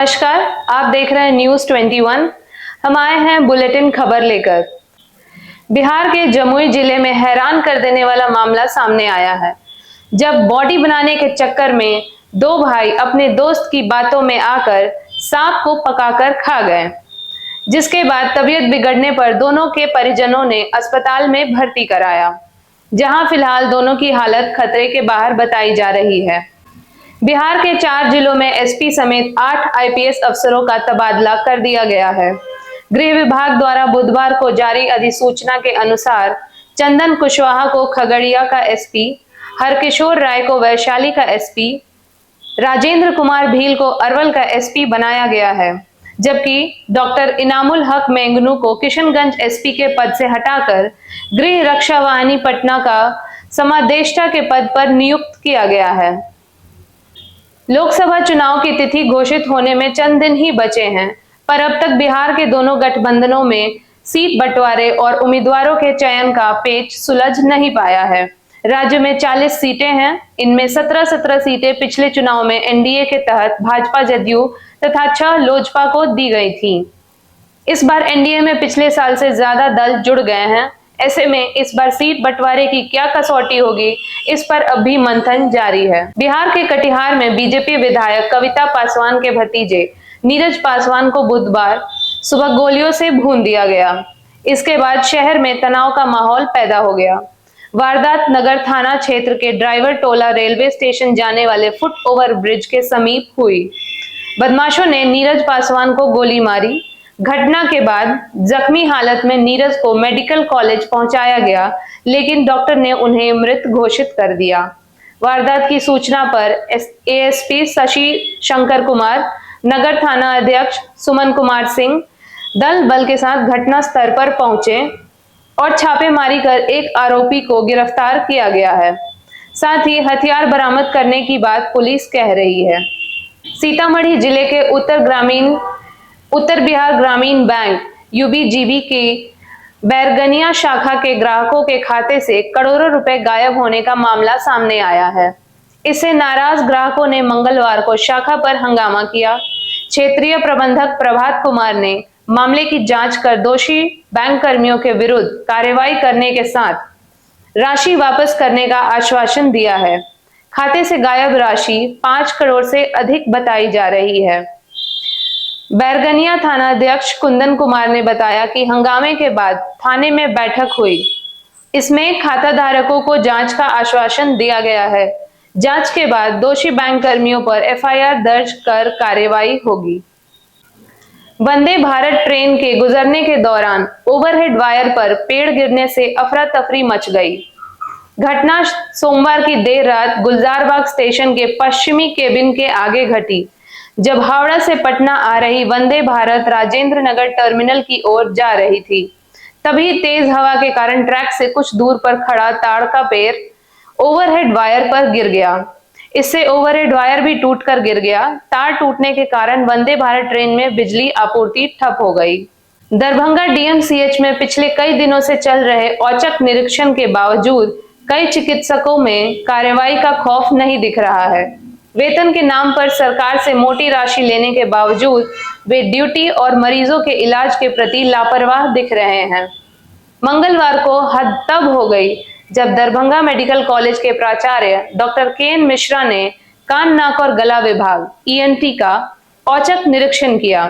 नमस्कार, आप देख रहे हैं न्यूज 21। हम आए हैं बुलेटिन खबर लेकर। बिहार के जमुई जिले में हैरान कर देने वाला मामला सामने आया है, जब बॉडी बनाने के चक्कर में दो भाई अपने दोस्त की बातों में आकर सांप को पकाकर खा गए, जिसके बाद तबीयत बिगड़ने पर दोनों के परिजनों ने अस्पताल में भर्ती कराया, जहां फिलहाल दोनों की हालत खतरे के बाहर बताई जा रही है। बिहार के 4 जिलों में एसपी समेत 8 आईपीएस अफसरों का तबादला कर दिया गया है। गृह विभाग द्वारा बुधवार को जारी अधिसूचना के अनुसार चंदन कुशवाहा को खगड़िया का एसपी, हरकिशोर राय को वैशाली का एसपी, राजेंद्र कुमार भील को अरवल का एसपी बनाया गया है, जबकि डॉक्टर इनामुल हक मेंगनू को किशनगंज एसपी के पद से हटाकर गृह रक्षा वाहिनी पटना का समादेष्टा के पद पर नियुक्त किया गया है। लोकसभा चुनाव की तिथि घोषित होने में चंद दिन ही बचे हैं, पर अब तक बिहार के दोनों गठबंधनों में सीट बंटवारे और उम्मीदवारों के चयन का पेच सुलझ नहीं पाया है। राज्य में 40 सीटें हैं। इनमें 17 सीटें पिछले चुनाव में एनडीए के तहत भाजपा, जदयू तथा 6 लोजपा को दी गई थी। इस बार एनडीए में पिछले साल से ज्यादा दल जुड़ गए हैं। ऐसे में इस बार सीट बंटवारे की क्या कसौटी होगी, इस पर अब भी मंथन जारी है। बिहार के कटिहार में बीजेपी विधायक कविता पासवान के भतीजे नीरज पासवान को बुधवार सुबह गोलियों से भून दिया गया। इसके बाद शहर में तनाव का माहौल पैदा हो गया। वारदात नगर थाना क्षेत्र के ड्राइवर टोला रेलवे स्टेशन जाने वाले फुट ओवर ब्रिज के समीप हुई। बदमाशों ने नीरज पासवान को गोली मारी। घटना के बाद जख्मी हालत में नीरज को मेडिकल कॉलेज पहुंचाया गया, लेकिन डॉक्टर ने उन्हें मृत घोषित कर दिया। वारदात की सूचना पर एएसपी शशि शंकर कुमार, नगर थाना अध्यक्ष सुमन कुमार सिंह दल बल के साथ घटना स्थल पर पहुंचे और छापेमारी कर एक आरोपी को गिरफ्तार किया गया है। साथ ही हथियार बरामद करने की बात पुलिस कह रही है। सीतामढ़ी जिले के उत्तर बिहार ग्रामीण बैंक यूबीजीबी की बैरगनिया शाखा के ग्राहकों के खाते से करोड़ों रुपए गायब होने का मामला सामने आया है। इससे नाराज ग्राहकों ने मंगलवार को शाखा पर हंगामा किया। क्षेत्रीय प्रबंधक प्रभात कुमार ने मामले की जांच कर दोषी बैंक कर्मियों के विरुद्ध कार्रवाई करने के साथ राशि वापस करने का आश्वासन दिया है। खाते से गायब राशि 5 करोड़ से अधिक बताई जा रही है। बैरगनिया थानाध्यक्ष कुंदन कुमार ने बताया कि हंगामे के बाद थाने में बैठक हुई। इसमें खाता धारकों को जांच का आश्वासन दिया गया है। जांच के बाद दोषी बैंक कर्मियों पर एफआईआर दर्ज कर कार्रवाई होगी। वंदे भारत ट्रेन के गुजरने के दौरान ओवरहेड वायर पर पेड़ गिरने से अफरा तफरी मच गई। घटना सोमवार की देर रात गुलजारबाग स्टेशन के पश्चिमी केबिन के आगे घटी, जब हावड़ा से पटना आ रही वंदे भारत राजेंद्र नगर टर्मिनल की ओर जा रही थी। तभी तेज हवा के कारण ट्रैक से कुछ दूर पर खड़ा ताड़ का पेड़ ओवरहेड वायर पर गिर गया। इससे ओवरहेड वायर भी टूटकर गिर गया। तार टूटने के कारण वंदे भारत ट्रेन में बिजली आपूर्ति ठप हो गई। दरभंगा डीएमसीएच में पिछले कई दिनों से चल रहे औचक निरीक्षण के बावजूद कई चिकित्सकों में कार्रवाई का खौफ नहीं दिख रहा है। वेतन के नाम पर सरकार से मोटी राशि लेने के बावजूद वे ड्यूटी और मरीजों के इलाज के प्रति लापरवाह दिख रहे हैं। मंगलवार को हद तब हो गई जब दरभंगा मेडिकल कॉलेज के प्राचार्य डॉक्टर केएन मिश्रा ने कान, नाक और गला विभाग ईएनटी का औचक निरीक्षण किया।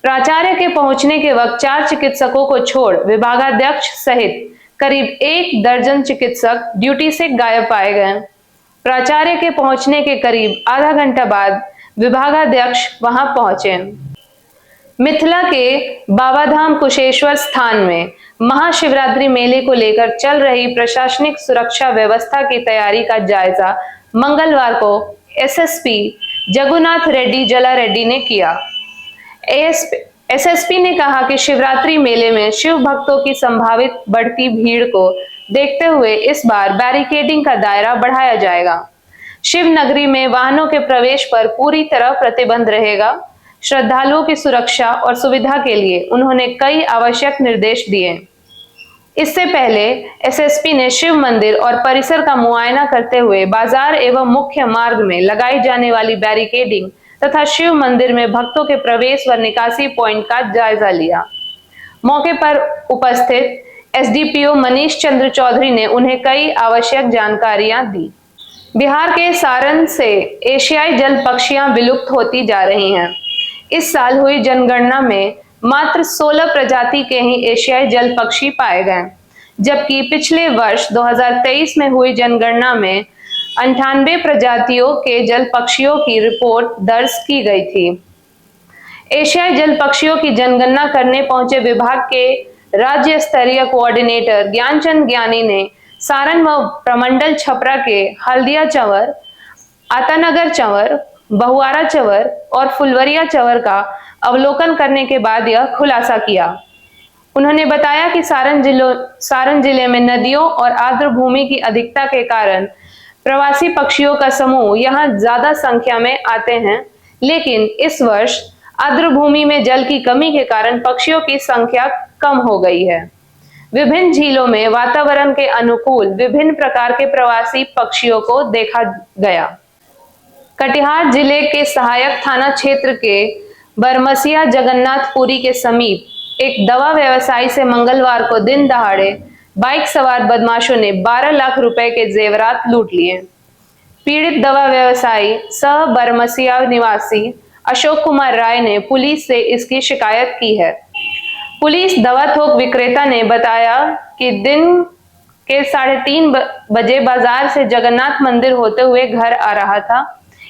प्राचार्य के पहुंचने के वक्त 4 चिकित्सकों को छोड़ विभागाध्यक्ष सहित करीब 1 दर्जन चिकित्सक ड्यूटी से गायब पाए गए। प्राचार्य के पहुंचने के करीब आधा घंटा बाद विभागाध्यक्ष वहां पहुंचे। मिथिला के बाबाधाम कुशेश्वर स्थान में महाशिवरात्रि मेले को लेकर चल रही प्रशासनिक सुरक्षा व्यवस्था की तैयारी का जायजा मंगलवार को एसएसपी जगुनाथ रेड्डी जला रेड्डी ने किया। एसएसपी ने कहा कि शिवरात्रि मेले में शिव भक्तों की संभावित बढ़ती भीड़ को देखते हुए इस बार बैरिकेडिंग का दायरा बढ़ाया जाएगा। शिव नगरी में वाहनों के प्रवेश पर पूरी तरह प्रतिबंध रहेगा। श्रद्धालुओं की सुरक्षा और सुविधा के लिए उन्होंने कई आवश्यक निर्देश दिए। इससे पहले एसएसपी ने शिव मंदिर और परिसर का मुआयना करते हुए बाजार एवं मुख्य मार्ग में लगाई जाने वाली बैरिकेडिंग तथा शिव मंदिर में भक्तों के प्रवेश व निकासी पॉइंट का जायजा लिया। मौके पर उपस्थित एसडीपीओ मनीष चंद्र चौधरी ने उन्हें कई आवश्यक जानकारियां दी। बिहार के सारण से एशियाई जल पक्षियां विलुप्त होती जा रही हैं। इस साल हुई जनगणना में मात्र 16 प्रजाति के ही एशियाई जल पक्षी पाए गए, जबकि पिछले वर्ष 2023 में हुई जनगणना में 98 प्रजातियों के जल पक्षियों की रिपोर्ट दर्ज की गई थी। एशियाई जल पक्षियों की जनगणना करने पहुंचे विभाग के राज्य स्तरीय कोऑर्डिनेटर ज्ञानचंद ज्ञानी ने सारण व प्रमंडल छपरा के हल्दिया चंवर, आतानगर चंवर, बहुआरा चंवर और फुलवरिया चंवर का अवलोकन करने के बाद यह खुलासा किया। उन्होंने बताया कि सारण जिले में नदियों और आर्द्र भूमि की अधिकता के कारण प्रवासी पक्षियों का समूह यहां ज्यादा संख्या में आते हैं, लेकिन इस वर्ष आर्द्र भूमि में जल की कमी के कारण पक्षियों की संख्या कम हो गई है। विभिन्न झीलों में वातावरण के अनुकूल विभिन्न प्रकार के प्रवासी पक्षियों को देखा गया। कटिहार जिले के सहायक थाना क्षेत्र के बरमसिया जगन्नाथपुरी के समीप एक दवा व्यवसायी से मंगलवार को दिन दहाड़े बाइक सवार बदमाशों ने 12 लाख रुपए के जेवरात लूट लिए। पीड़ित दवा व्यवसायी सह बरमसिया निवासी अशोक कुमार राय ने पुलिस से इसकी शिकायत की है। पुलिस दवा थोक विक्रेता ने बताया कि दिन के 3:30 बजे बाजार से जगन्नाथ मंदिर होते हुए घर आ रहा था।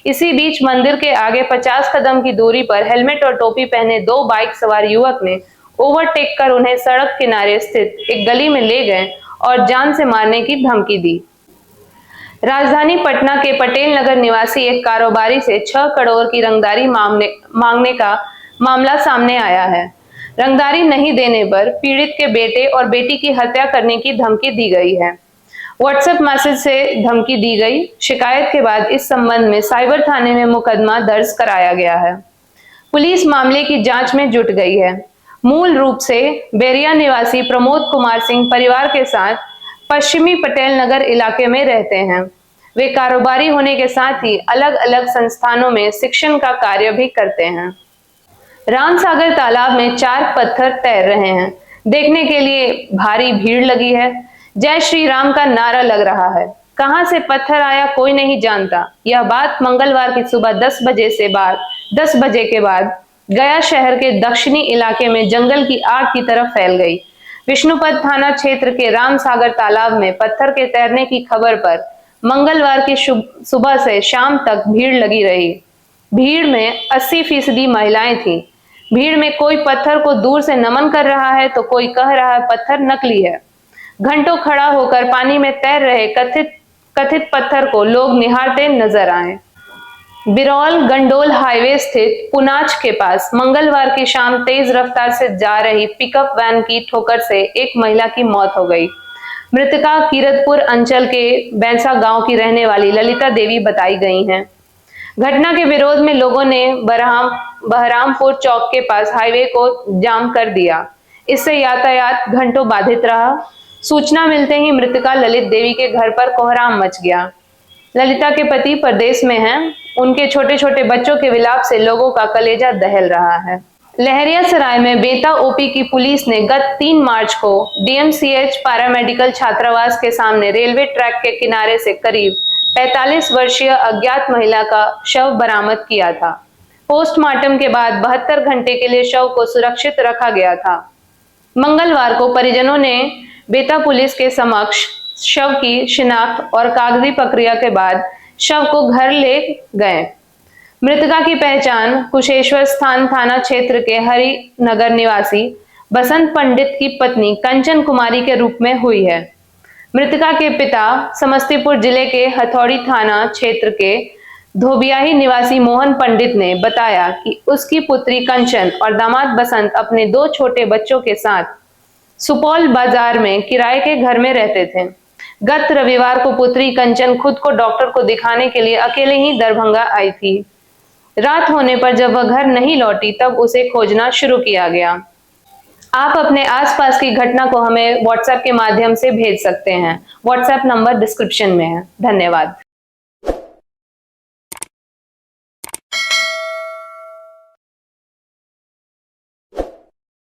इसी बीच मंदिर के आगे 50 कदम की दूरी पर हेलमेट और टोपी पहने 2 बाइक सवार युवक ने ओवरटेक कर उन्हें सड़क किनारे स्थित एक गली में ले गए और जान से मारने की धमकी दी। राजधानी पटना के पटेल नगर निवासी एक कारोबारी से 6 करोड़ की रंगदारी मांगने का मामला सामने आया है। रंगदारी नहीं देने पर पीड़ित के बेटे और बेटी की हत्या करने की धमकी दी गई है। व्हाट्सएप मैसेज से धमकी दी गई। शिकायत के बाद इस संबंध में साइबर थाने में मुकदमा दर्ज कराया गया है। पुलिस मामले की जांच में जुट गई है। मूल रूप से बेरिया निवासी प्रमोद कुमार सिंह परिवार के साथ पश्चिमी पटेल नगर इलाके में रहते हैं। वे कारोबारी होने के साथ ही अलग अलग संस्थानों में शिक्षण का कार्य भी करते हैं। रामसागर तालाब में 4 पत्थर तैर रहे हैं। देखने के लिए भारी भीड़ लगी है। जय श्री राम का नारा लग रहा है। कहां से पत्थर आया कोई नहीं जानता। यह बात मंगलवार की सुबह 10 बजे के बाद गया शहर के दक्षिणी इलाके में जंगल की आग की तरफ फैल गई। विष्णुपद थाना क्षेत्र के रामसागर तालाब में पत्थर के तैरने की खबर पर मंगलवार की सुबह से शाम तक भीड़ लगी रही। भीड़ में 80% महिलाएं थीं। भीड़ में कोई पत्थर को दूर से नमन कर रहा है तो कोई कह रहा है पत्थर नकली है। घंटों खड़ा होकर पानी में तैर रहे कथित पत्थर को लोग निहारते नजर आए। बिरौल गंडोल हाईवे स्थित पुनाच के पास मंगलवार की शाम तेज रफ्तार से जा रही पिकअप वैन की ठोकर से एक महिला की मौत हो गई। मृतका कीरतपुर अंचल के बैंसा गांव की रहने वाली ललिता देवी बताई गई हैं। घटना के विरोध में लोगों ने बहरामपुर चौक के पास हाईवे को जाम कर दिया। इससे यातायात घंटों बाधित रहा। सूचना मिलते ही मृतका ललित देवी के घर पर कोहराम मच गया। ललिता के पति परदेश में हैं। उनके छोटे छोटे बच्चों के विलाप से लोगों का कलेजा दहल रहा है। लहरियासराय में बेता ओपी की पुलिस ने गत 3 मार्च को डीएमसीएच पैरामेडिकल छात्रावास के सामने रेलवे ट्रैक के किनारे से करीब 45 वर्षीय अज्ञात महिला का शव बरामद किया था। पोस्टमार्टम के बाद 72 घंटे के लिए शव को सुरक्षित रखा गया था। मंगलवार को परिजनों ने बेता पुलिस के समक्ष शव की शिनाख्त और कागजी प्रक्रिया के बाद शव को घर ले गए। मृतका की पहचान कुशेश्वर स्थान थाना क्षेत्र के हरिनगर निवासी बसंत पंडित की पत्नी कंचन कुमारी के रूप में हुई है। मृतका के पिता समस्तीपुर जिले के हथौड़ी थाना क्षेत्र के धोबियाही निवासी मोहन पंडित ने बताया कि उसकी पुत्री कंचन और दामाद बसंत अपने 2 छोटे बच्चों के साथ सुपौल बाजार में किराए के घर में रहते थे। गत रविवार को पुत्री कंचन खुद को डॉक्टर को दिखाने के लिए अकेले ही दरभंगा आई थी। रात होने पर जब वह घर नहीं लौटी तब उसे खोजना शुरू किया गया। आप अपने आसपास की घटना को हमें व्हाट्सएप के माध्यम से भेज सकते हैं। व्हाट्सएप नंबर डिस्क्रिप्शन में है। धन्यवाद।